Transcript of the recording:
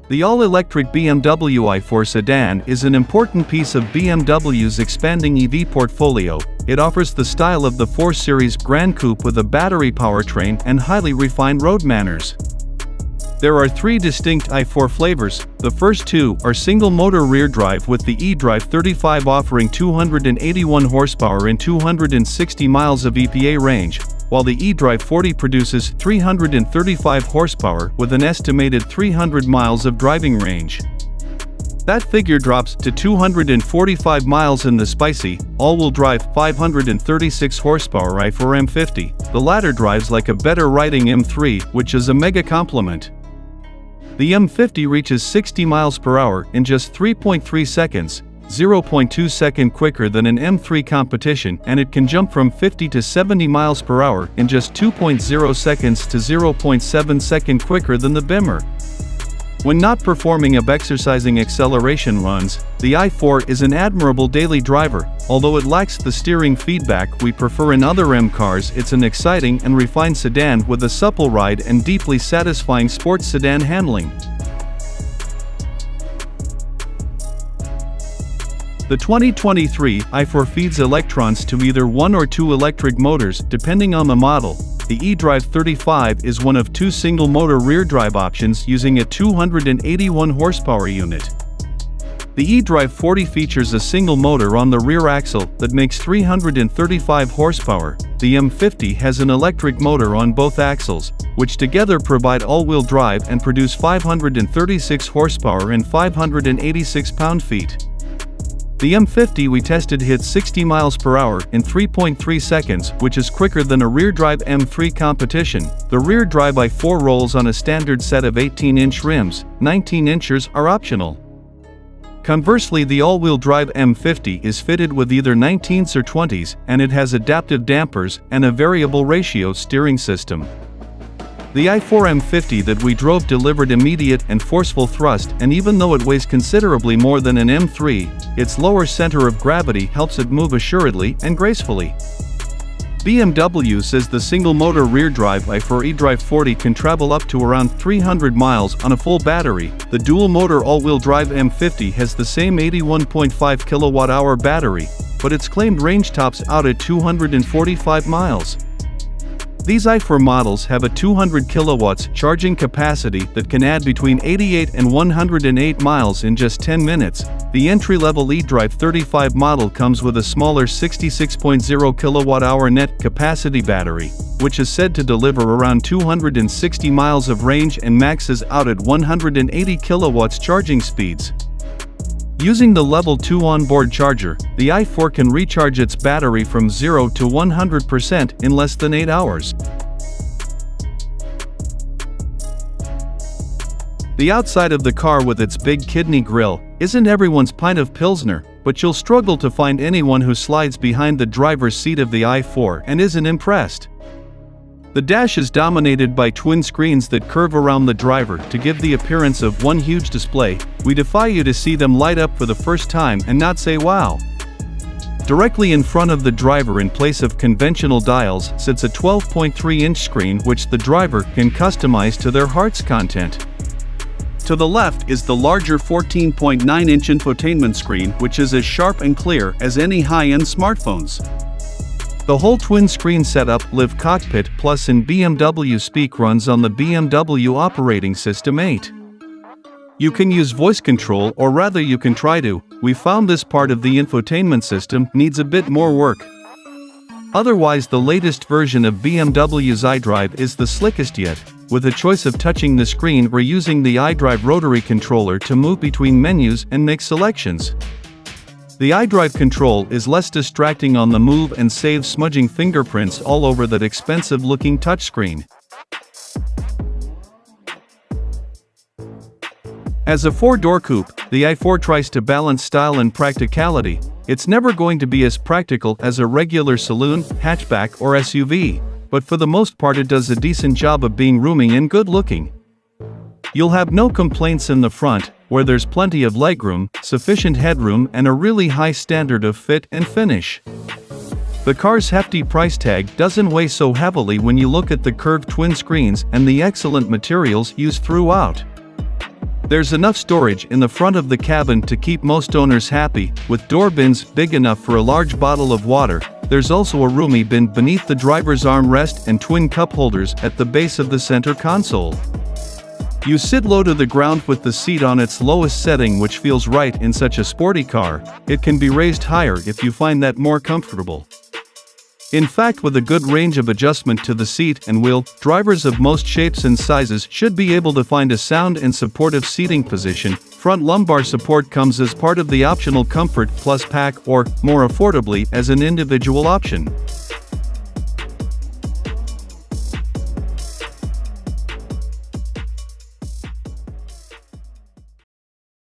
The all-electric BMW i4 sedan is an important piece of BMW's expanding EV portfolio. It offers the style of the 4 Series Gran Coupe with a battery powertrain and highly refined road manners. There are 3 distinct i4 flavors. The first 2 are single-motor rear drive with the eDrive 35 offering 281 horsepower and 260 miles of EPA range, while the eDrive 40 produces 335 horsepower with an estimated 300 miles of driving range. That figure drops to 245 miles in the spicy, all-wheel drive 536 horsepower i4 M50. The latter drives like a better riding M3, which is a mega compliment. The M50 reaches 60 miles per hour in just 3.3 seconds, 0.2 seconds quicker than an M3 competition, and it can jump from 50 to 70 miles per hour in just 2.0 seconds to 0.7 seconds quicker than the Bimmer. When not performing exercising acceleration runs, the i4 is an admirable daily driver. Although it lacks the steering feedback we prefer in other M cars, it's an exciting and refined sedan with a supple ride and deeply satisfying sports sedan handling. The 2023 i4 feeds electrons to either 1 or 2 electric motors, depending on the model. The eDrive 35 is one of 2 single-motor rear drive options using a 281 horsepower unit. The eDrive 40 features a single motor on the rear axle that makes 335 horsepower. The M50 has an electric motor on both axles, which together provide all-wheel drive and produce 536 horsepower and 586 pound-feet. The M50 we tested hit 60 miles per hour in 3.3 seconds, which is quicker than a rear-drive M3 competition. The rear-drive i4 rolls on a standard set of 18-inch rims, 19 inches are optional. Conversely, the all-wheel drive M50 is fitted with either 19s or 20s, and it has adaptive dampers and a variable ratio steering system. The i4 M50 that we drove delivered immediate and forceful thrust, and even though it weighs considerably more than an M3, its lower center of gravity helps it move assuredly and gracefully. BMW says the single-motor rear-drive i4 eDrive 40 can travel up to around 300 miles on a full battery. The dual-motor all-wheel drive M50 has the same 81.5 kilowatt-hour battery, but its claimed range tops out at 245 miles. These i4 models have a 200 kilowatts charging capacity that can add between 88 and 108 miles in just 10 minutes. The entry-level eDrive 35 model comes with a smaller 66.0 kilowatt-hour net capacity battery, which is said to deliver around 260 miles of range and maxes out at 180 kilowatts charging speeds. Using the Level 2 onboard charger, the i4 can recharge its battery from 0 to 100% in less than 8 hours. The outside of the car with its big kidney grille isn't everyone's pint of Pilsner, but you'll struggle to find anyone who slides behind the driver's seat of the i4 and isn't impressed. The dash is dominated by twin screens that curve around the driver to give the appearance of one huge display. We defy you to see them light up for the first time and not say wow. Directly in front of the driver in place of conventional dials sits a 12.3-inch screen which the driver can customize to their heart's content. To the left is the larger 14.9-inch infotainment screen, which is as sharp and clear as any high-end smartphones. The whole twin-screen setup Live Cockpit Plus in BMW Speak runs on the BMW operating system 8. You can use voice control, or rather you can try to. We found this part of the infotainment system needs a bit more work. Otherwise, the latest version of BMW's iDrive is the slickest yet. With a choice of touching the screen or using the iDrive rotary controller to move between menus and make selections. The iDrive control is less distracting on the move and saves smudging fingerprints all over that expensive-looking touchscreen. As a 4-door coupe, the i4 tries to balance style and practicality. It's never going to be as practical as a regular saloon, hatchback, or SUV, but for the most part it does a decent job of being roomy and good-looking. You'll have no complaints in the front, where there's plenty of legroom, sufficient headroom, and a really high standard of fit and finish. The car's hefty price tag doesn't weigh so heavily when you look at the curved twin screens and the excellent materials used throughout. There's enough storage in the front of the cabin to keep most owners happy, with door bins big enough for a large bottle of water. There's also a roomy bin beneath the driver's armrest and twin cup holders at the base of the center console. You sit low to the ground with the seat on its lowest setting, which feels right in such a sporty car. It can be raised higher if you find that more comfortable. In fact, with a good range of adjustment to the seat and wheel, drivers of most shapes and sizes should be able to find a sound and supportive seating position. Front lumbar support comes as part of the optional Comfort Plus pack or, more affordably, as an individual option.